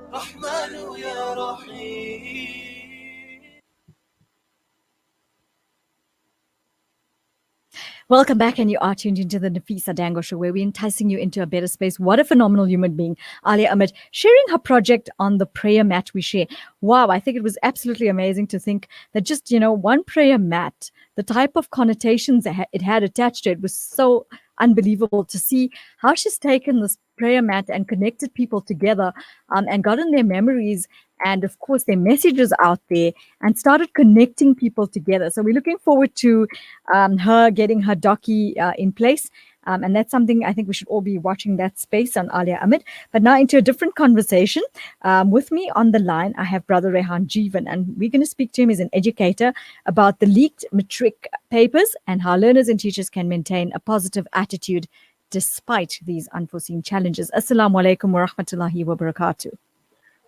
رحمن يا رحيم. Welcome back, and you are tuned into the Nafeesa Dangor show, where we're enticing you into a better space. What a phenomenal human being, Alia Ahmed, sharing her project on the prayer mat we share. Wow, I think it was absolutely amazing to think that just, one prayer mat, the type of connotations it had attached to it was so unbelievable to see how she's taken this prayer mat and connected people together, and gotten their memories and, of course, their messages out there and started connecting people together. So we're looking forward to her getting her docu in place. And that's something I think we should all be watching, that space on Alia Ahmed. But now into a different conversation. With me on the line, I have Brother Rayhaan Jivan, and we're going to speak to him as an educator about the leaked matric papers and how learners and teachers can maintain a positive attitude despite these unforeseen challenges. Assalamu alaikum wa rahmatullahi wa barakatuh.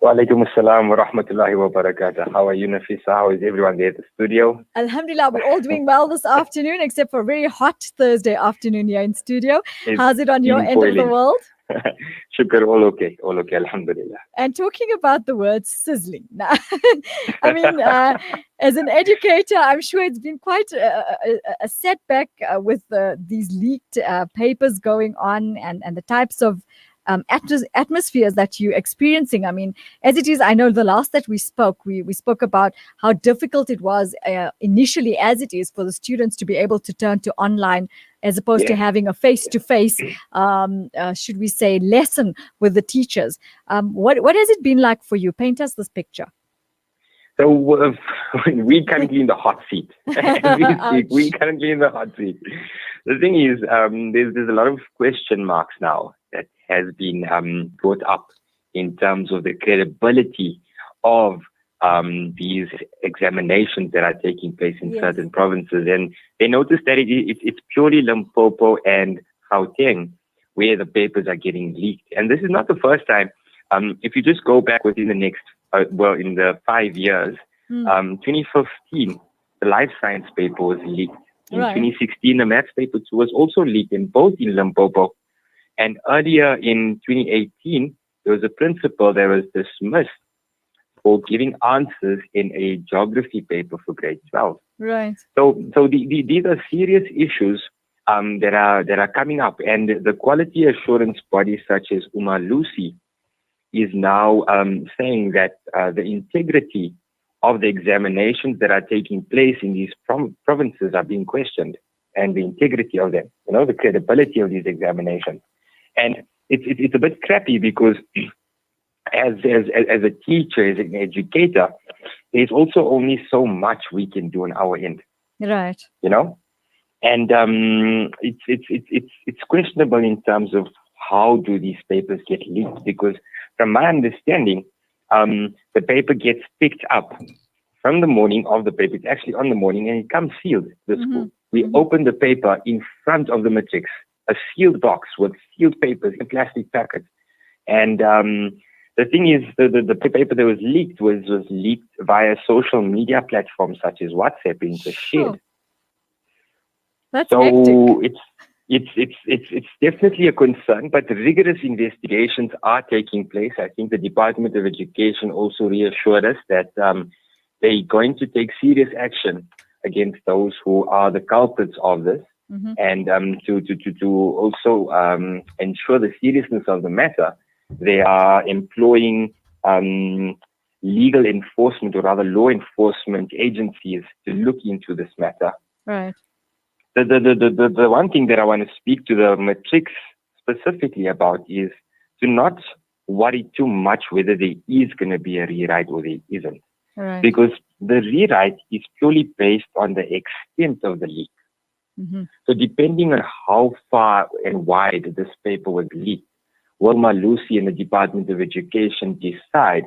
Wa alaikum assalam wa rahmatullahi wa barakatuh. How are you, Nafeesa? How is everyone there at the studio? Alhamdulillah, we're all doing well this afternoon, except for a very hot Thursday afternoon here in studio. How's it on your end of the world? Shukr, all okay, alhamdulillah. And talking about the word sizzling. Now, I mean, as an educator, I'm sure it's been quite a setback with these leaked papers going on and the types of atmospheres that you're experiencing. I mean, as it is, I know the last that we spoke, we spoke about how difficult it was initially, as it is, for the students to be able to turn to online as opposed to having a face-to-face, should we say, lesson with the teachers. What has it been like for you? Paint us this picture. So we're currently in the hot seat. We're currently in the hot seat. The thing is, there's a lot of question marks now that has been brought up in terms of the credibility of these examinations that are taking place in certain provinces. And they noticed that it's purely Limpopo and Gauteng where the papers are getting leaked. And this is not the first time. If you just go back within the next, in the 5 years, 2015, the life science paper was leaked. In 2016, the maths paper was also leaked, in both in Limpopo. And earlier in 2018, there was a principal that was dismissed for giving answers in a geography paper for grade 12. Right. So these are serious issues that are coming up, and the quality assurance body such as Umalusi is now saying that the integrity of the examinations that are taking place in these provinces are being questioned, and the integrity of them, the credibility of these examinations. And it's a bit crappy because as a teacher, as an educator, there's also only so much we can do on our end. Right. And it's questionable in terms of how do these papers get leaked, because from my understanding, the paper gets picked up from the morning of the paper. It's actually on the morning, and it comes sealed to the school. We open the paper in front of the matrics, a sealed box with sealed papers in plastic packets. And the thing is, the paper that was leaked was leaked via social media platforms such as WhatsApp, and was shared. That's so hectic. It's definitely a concern, but rigorous investigations are taking place. I think the Department of Education also reassured us that they're going to take serious action against those who are the culprits of this, and to also ensure the seriousness of the matter. They are employing legal enforcement, or rather law enforcement agencies, to look into this matter. Right. The one thing that I want to speak to the matrics specifically about is to not worry too much whether there is going to be a rewrite or there isn't. Right. Because the rewrite is purely based on the extent of the leak. So depending on how far and wide this paper was leaked, Wilma Lucy and the Department of Education decide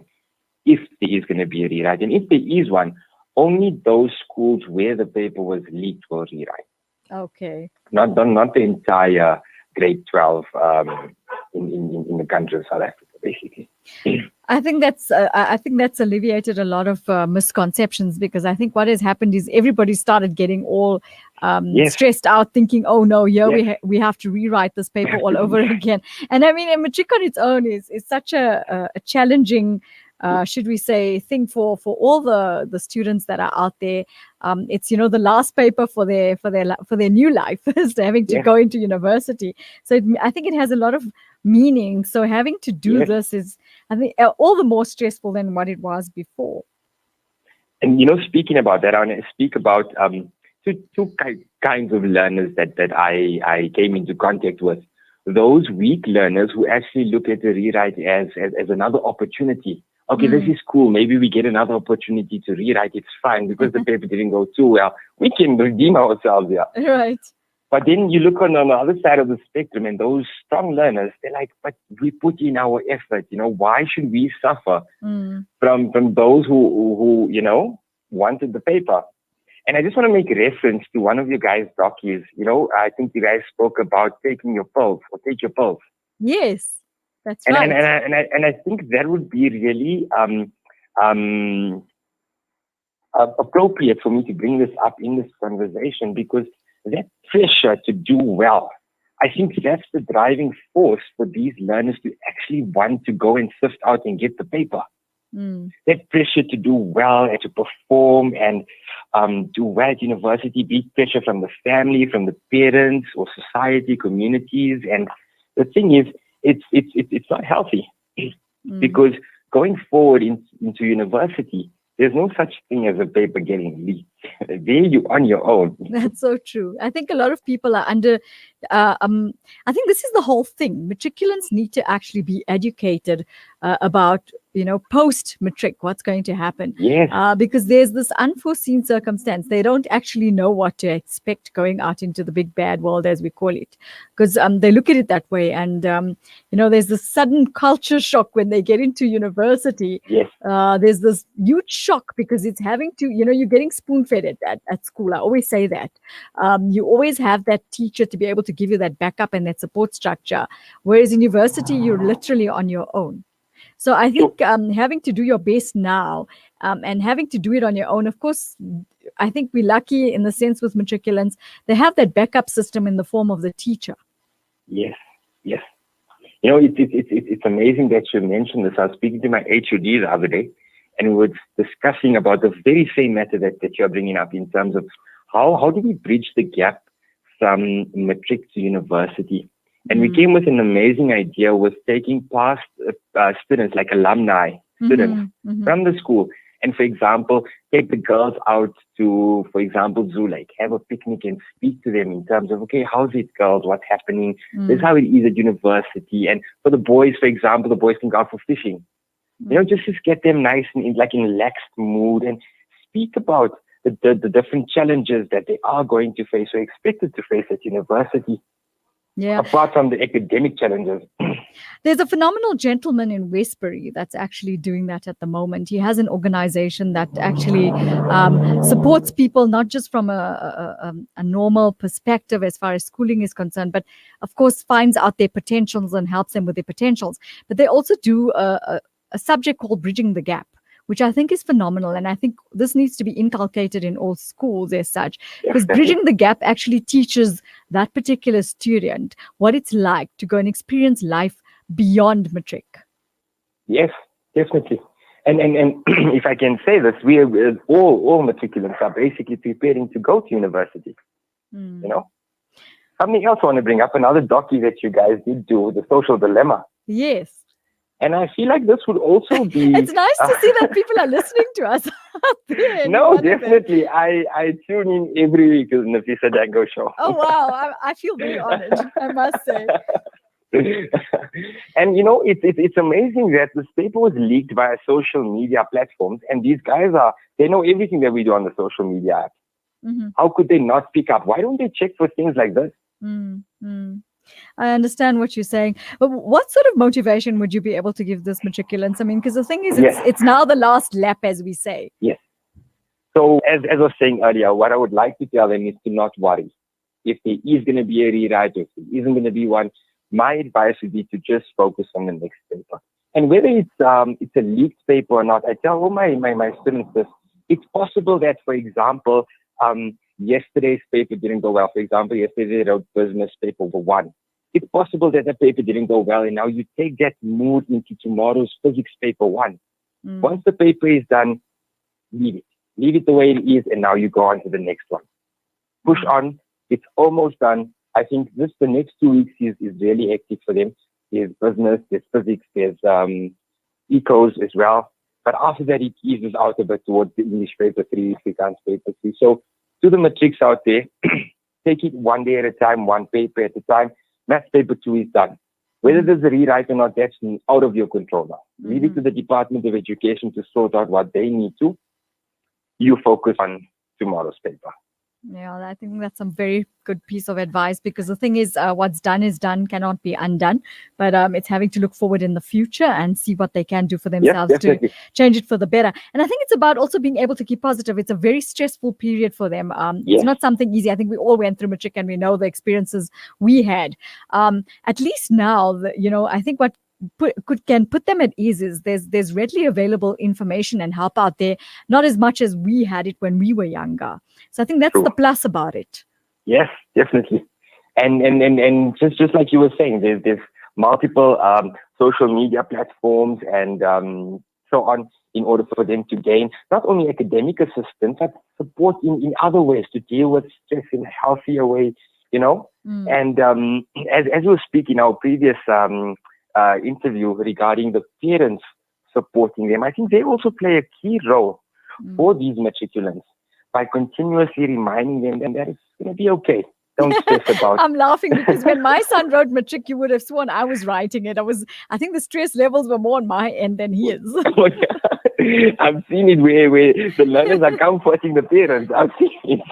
if there is going to be a rewrite. And if there is one, only those schools where the paper was leaked will rewrite. Okay. Not the entire grade 12 in the country of South Africa, basically. I think that's alleviated a lot of misconceptions, because I think what has happened is everybody started getting all Yes. stressed out, thinking, "Oh no, here Yes. we have to rewrite this paper all over again." And I mean, a matric on its own is such a challenging, should we say, thing for all the students that are out there. It's the last paper for their new life is having to Yes. go into university. So I think it has a lot of meaning. So having to do Yes. this is, I think, all the more stressful than what it was before. And speaking about that, I want to speak about two kinds of learners that I came into contact with. Those weak learners who actually look at the rewrite as another opportunity. Okay, this is cool. Maybe we get another opportunity to rewrite. It's fine because the paper didn't go too well. We can redeem ourselves here. Right. But then you look on the other side of the spectrum, and those strong learners, they're like, but we put in our effort. Why should we suffer from those who wanted the paper? And I just want to make reference to one of your guys' docies. I think you guys spoke about taking your pills or take your pills. Yes, that's And right. and I think that would be really appropriate for me to bring this up in this conversation, because that pressure to do well, I think that's the driving force for these learners to actually want to go and sift out and get the paper. That pressure to do well and to perform and do well at university, big pressure from the family, from the parents or society, communities. And the thing is, it's not healthy because going forward into university, there's no such thing as a paper getting leaked. There you're on your own. That's so true. I think a lot of people are under, I think this is the whole thing. Matriculants need to actually be educated about, post-matric, what's going to happen. Yes. Because there's this unforeseen circumstance. They don't actually know what to expect going out into the big bad world, as we call it, because they look at it that way. And, there's this sudden culture shock when they get into university. Yes. There's this huge shock because it's having to, you're getting spoon-fed at school. I always say that. You always have that teacher to be able to give you that backup and that support structure. Whereas in university, you're literally on your own. So I think having to do your best now and having to do it on your own, of course, I think we're lucky in the sense with matriculants, they have that backup system in the form of the teacher. Yes, yes. It's amazing that you mentioned this. I was speaking to my HOD the other day, and we were discussing about the very same matter that you're bringing up in terms of how do we bridge the gap from matric to university. And we came with an amazing idea with taking past students, like alumni students from the school. And for example, take the girls out to, for example, Zoo Lake, have a picnic and speak to them in terms of, okay, how's it, girls? What's happening? This is how it is at university. And for the boys, for example, the boys can go out for fishing. Just get them nice and in a relaxed mood and speak about the different challenges that they are going to face or expected to face at university. Yeah. Apart from the academic challenges. There's a phenomenal gentleman in Westbury that's actually doing that at the moment. He has an organization that actually supports people, not just from a normal perspective as far as schooling is concerned, but of course finds out their potentials and helps them with their potentials. But they also do a subject called Bridging the Gap, which I think is phenomenal. And I think this needs to be inculcated in all schools as such, because Bridging the Gap actually teaches that particular student what it's like to go and experience life beyond matric. Yes, definitely. And if I can say this, we are all matriculants are basically preparing to go to university. Something else I want to bring up, another docu that you guys did do, The Social Dilemma. Yes. And I feel like this would also be... It's nice to see that people are listening to us. No, definitely. I tune in every week to the Nafeesa Dangor show. Oh, wow. I feel very honored, I must say. And it's amazing that this paper was leaked via social media platforms, and these guys they know everything that we do on the social media apps. How could they not pick up? Why don't they check for things like this? I understand what you're saying. But what sort of motivation would you be able to give this matriculants? I mean, because the thing is, it's now the last lap, as we say. Yes. So as I was saying earlier, what I would like to tell them is to not worry. If there is going to be a rewrite, if there isn't going to be one, my advice would be to just focus on the next paper. And whether it's a leaked paper or not, I tell all my students this. It's possible that, for example, yesterday's paper didn't go well. For example, yesterday they wrote business paper 1. It's possible that the paper didn't go well, and now you take that mood into tomorrow's physics paper 1. Once the paper is done, leave it. Leave it the way it is, and now you go on to the next one. Push on. It's almost done. I think the next 2 weeks is really hectic for them. There's business, there's physics, there's ecos as well. But after that, it eases out a bit towards the English paper 3, Afrikaans paper 3. So to the matrics out there, take it one day at a time, one paper at a time. Maths paper 2 is done. Whether there's a rewrite or not, that's out of your control now. Leave it to the Department of Education to sort out what they need to. You focus on tomorrow's paper. Yeah, I think that's a very good piece of advice, because the thing is, what's done is done, cannot be undone. But it's having to look forward in the future and see what they can do for themselves to change it for the better. And I think it's about also being able to keep positive. It's a very stressful period for them. It's not something easy. I think we all went through matric and we know the experiences we had. At least now, I think what can put them at ease is there's readily available information and help out there, not as much as we had it when we were younger. So I think that's the plus about it. Yes, definitely. And just like you were saying, there's multiple social media platforms and so on, in order for them to gain not only academic assistance, but support in other ways to deal with stress in a healthier way, And as we were speaking in our previous interview regarding the parents supporting them, I think they also play a key role for these matriculants by continuously reminding them that it's going to be okay. Don't stress about it. I'm laughing because when my son wrote matric, you would have sworn I was writing it. I think the stress levels were more on my end than his. Oh, yeah. I've seen it where the learners are comforting the parents. I've seen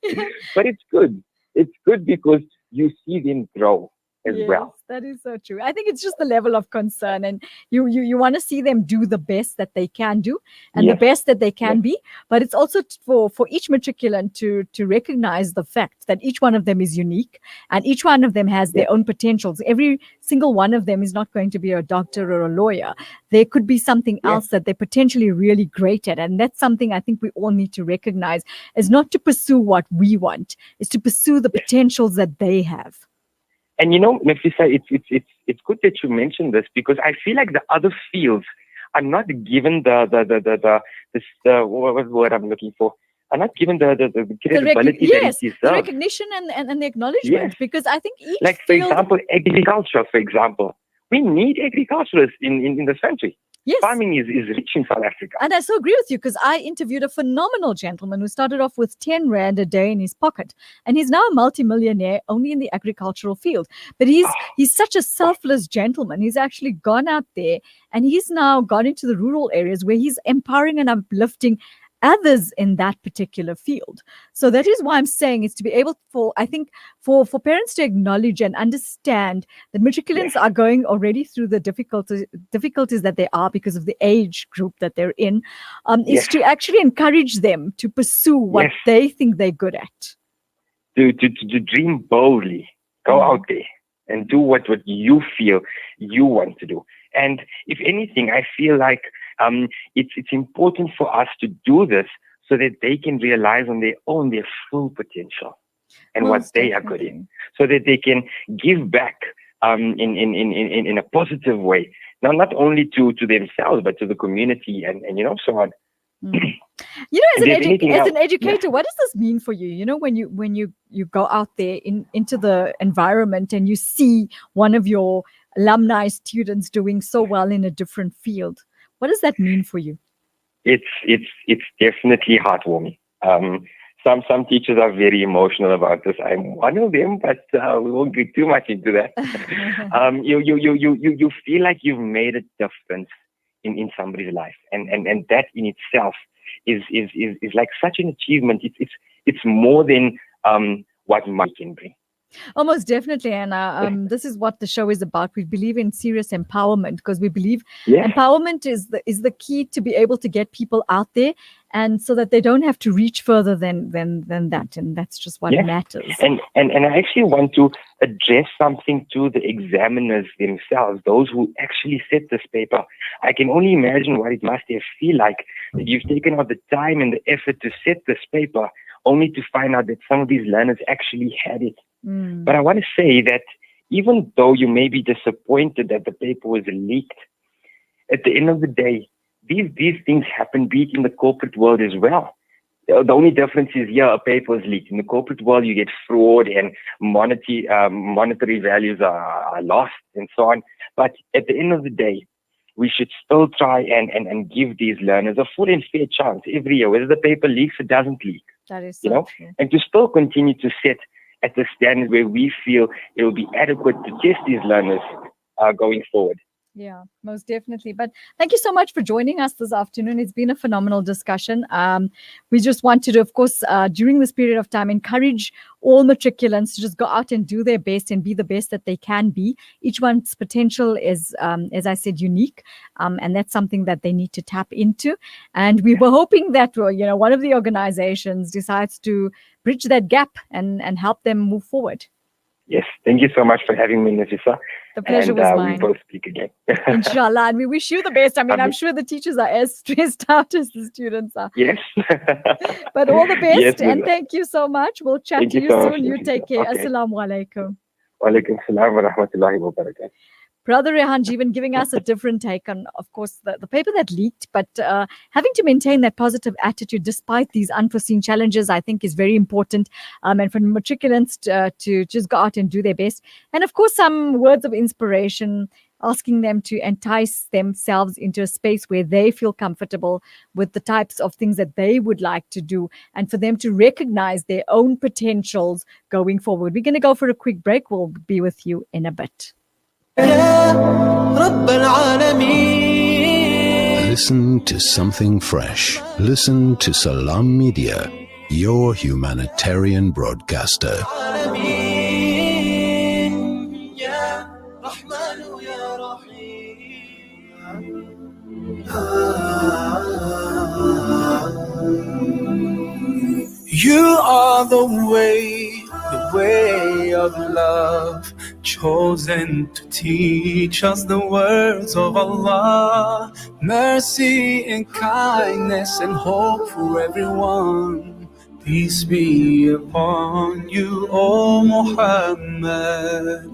it. But it's good. It's good because you see them grow as well. That is so true. I think it's just the level of concern, and you want to see them do the best that they can do and the best that they can be. But it's also for each matriculant to recognize the fact that each one of them is unique and each one of them has their own potentials. Every single one of them is not going to be a doctor or a lawyer. There could be something else that they're potentially really great at. And that's something I think we all need to recognize, is not to pursue what we want, is to pursue the potentials that they have. And Nafeesa, it's good that you mentioned this, because I feel like the other fields are not given what was the word I'm looking for? Are not given the credibility that it deserves. The recognition and the acknowledgement, because I think each like, for example, agriculture, for example. We need agriculturists in this country. Yes. Farming is rich in South Africa. And I so agree with you, because I interviewed a phenomenal gentleman who started off with 10 Rand a day in his pocket. And he's now a multimillionaire only in the agricultural field. But he's such a selfless gentleman. He's actually gone out there and he's now gone into the rural areas where he's empowering and uplifting others in that particular field. So that is why I'm saying is to be able for parents to acknowledge and understand that matriculants are going already through the difficulties that they are because of the age group that they're in, is to actually encourage them to pursue what they think they're good at. To dream boldly, go out there and do what you feel you want to do. And if anything, I feel like it's important for us to do this so that they can realize on their own their full potential and what they are good in, so that they can give back in a positive way, not only to themselves but to the community and so on. As an educator, what does this mean for you? When you go out there into the environment and you see one of your alumni students doing so well in a different field, what does that mean for you? It's definitely heartwarming. Some teachers are very emotional about this. I'm one of them, but we won't get too much into that. You feel like you've made a difference in somebody's life, and that in itself is like such an achievement. It's more than what money can bring. Almost definitely. And this is what the show is about. We believe in serious empowerment, because we believe empowerment is the key to be able to get people out there, and so that they don't have to reach further than that. And that's just what matters. And I actually want to address something to the examiners themselves, those who actually set this paper. I can only imagine what it must feel like that you've taken out the time and the effort to set this paper, only to find out that some of these learners actually had it. Mm. But I want to say that even though you may be disappointed that the paper was leaked, at the end of the day, these things happen, be it in the corporate world as well. The only difference is, a paper is leaked. In the corporate world, you get fraud and monetary values are lost and so on. But at the end of the day, we should still try and give these learners a full and fair chance every year, whether the paper leaks or doesn't leak. That is so true. And to still continue to set at the standard where we feel it will be adequate to test these learners going forward. Yeah, most definitely. But thank you so much for joining us this afternoon. It's been a phenomenal discussion. We just wanted to, of course, during this period of time, encourage all matriculants to just go out and do their best and be the best that they can be. Each one's potential is, as I said, unique. And that's something that they need to tap into. And we were hoping that, one of the organizations decides to bridge that gap and help them move forward. Yes, thank you so much for having me, Nafeesa. The pleasure was mine. We both speak again. Inshallah. And we wish you the best. I mean, I'm sure the teachers are as stressed out as the students are. Yes. But all the best. Yes, and thank you so much. We'll chat to you so soon. much, You take care. Okay. Assalamu alaikum. Wa alaikum salam wa rahmatullahi wa barakatuh. Brother Rayhaan Jivan giving us a different take on, of course, the paper that leaked, but having to maintain that positive attitude despite these unforeseen challenges, I think is very important. And for matriculants to just go out and do their best. And of course, some words of inspiration, asking them to entice themselves into a space where they feel comfortable with the types of things that they would like to do, and for them to recognize their own potentials going forward. We're going to go for a quick break. We'll be with you in a bit. Listen to something fresh. Listen to Salam Media, your humanitarian broadcaster. You are the way of love, chosen to teach us the words of Allah. Mercy and kindness and hope for everyone. Peace be upon you, O Muhammad.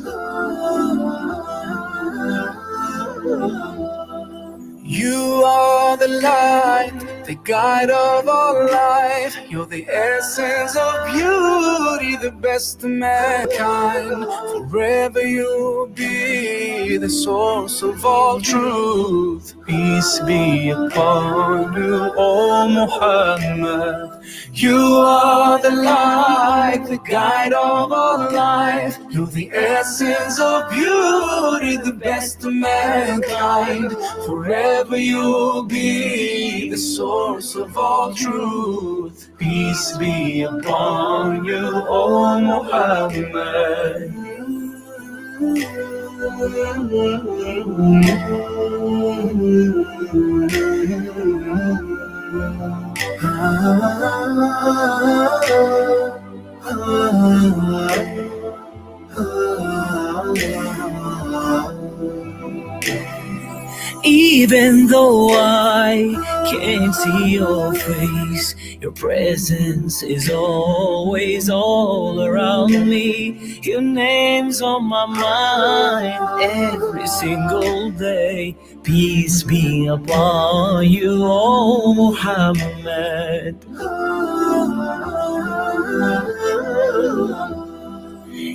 You are the light, the guide of our life. You're the essence of beauty, the best of mankind. Forever you'll be the source of all truth. Peace be upon you, O Muhammad. You are the light, the guide of our life. You're the essence of beauty, the best of mankind. Forever you'll be the source of all truth. Peace be upon you, O Muhammad. Even though I can't see your face, your presence is always all around me. Your name's on my mind every single day. Peace be upon you, O Muhammad.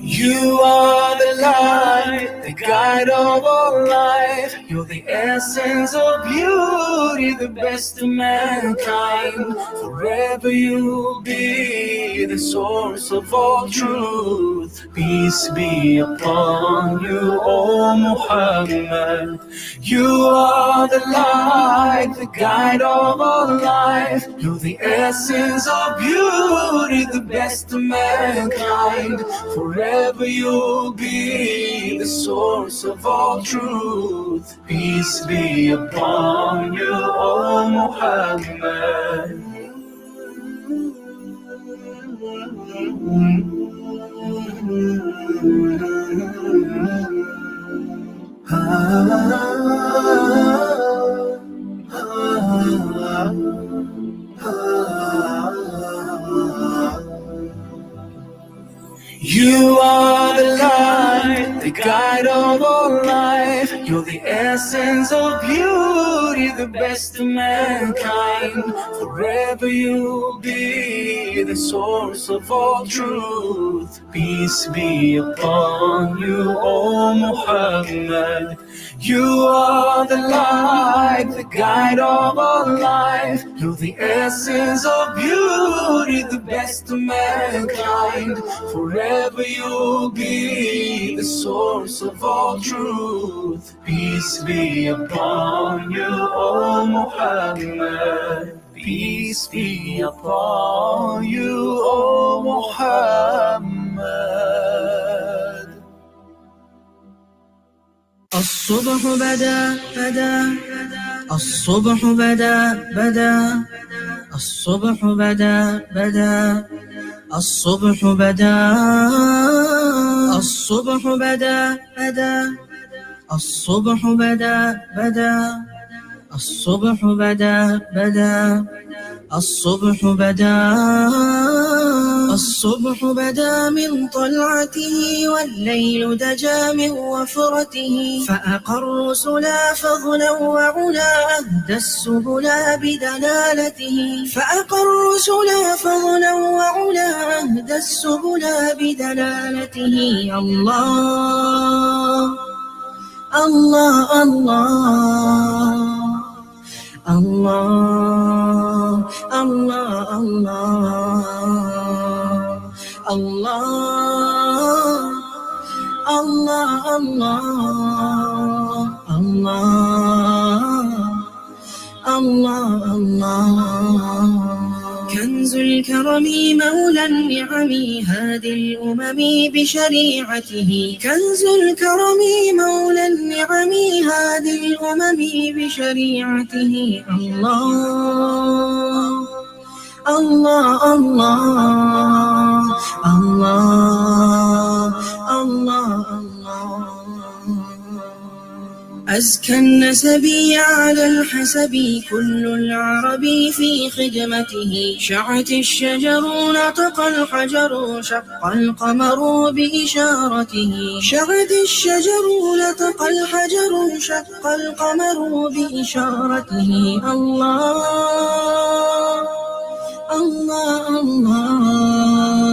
You are the light, the guide of our life. You're the essence of beauty, the best of mankind. Forever you'll be the source of all truth. Peace be upon you, O Muhammad. You are the light, the guide of our life. You're the essence of beauty, the best of mankind. Forever you'll be the source of all truth. Peace be upon you, O Muhammad. guide of all life. You're the essence of beauty, the best of mankind. Forever you'll be the source of all truth. Peace be upon you, O Muhammad. You are the light, the guide of all life. You're the essence of beauty, the best of mankind. Forever you'll be the source of all truth. Peace be upon you, O Muhammad. Peace be upon you, O Muhammad. الصبح بدا الصبح بدا الصبح بدا الصبح بدا الصبح بدا الصبح بدا الصبح بدا الصبح بدا الصبح بدا من طلعته والليل دجا من وفرته فأقر رسلا فضلا وعلا أهدى السبلا بدلالته فأقر رسلا فضلا وعلا أهدى السبلا بدلالته الله الله الله الله الله الله الله الله الله الله كنز الكرم مولى النعم هادي الأمم بشريعته كنز الكرم مولى النعم هادي الأمم بشريعته الله الله الله الله الله الله أزكى النسب على الحسب كل العرب في خدمته شعت الشجر نطق الحجر شق القمر بإشارته شعت الشجر نطق الحجر شق القمر بإشارته الله الله الله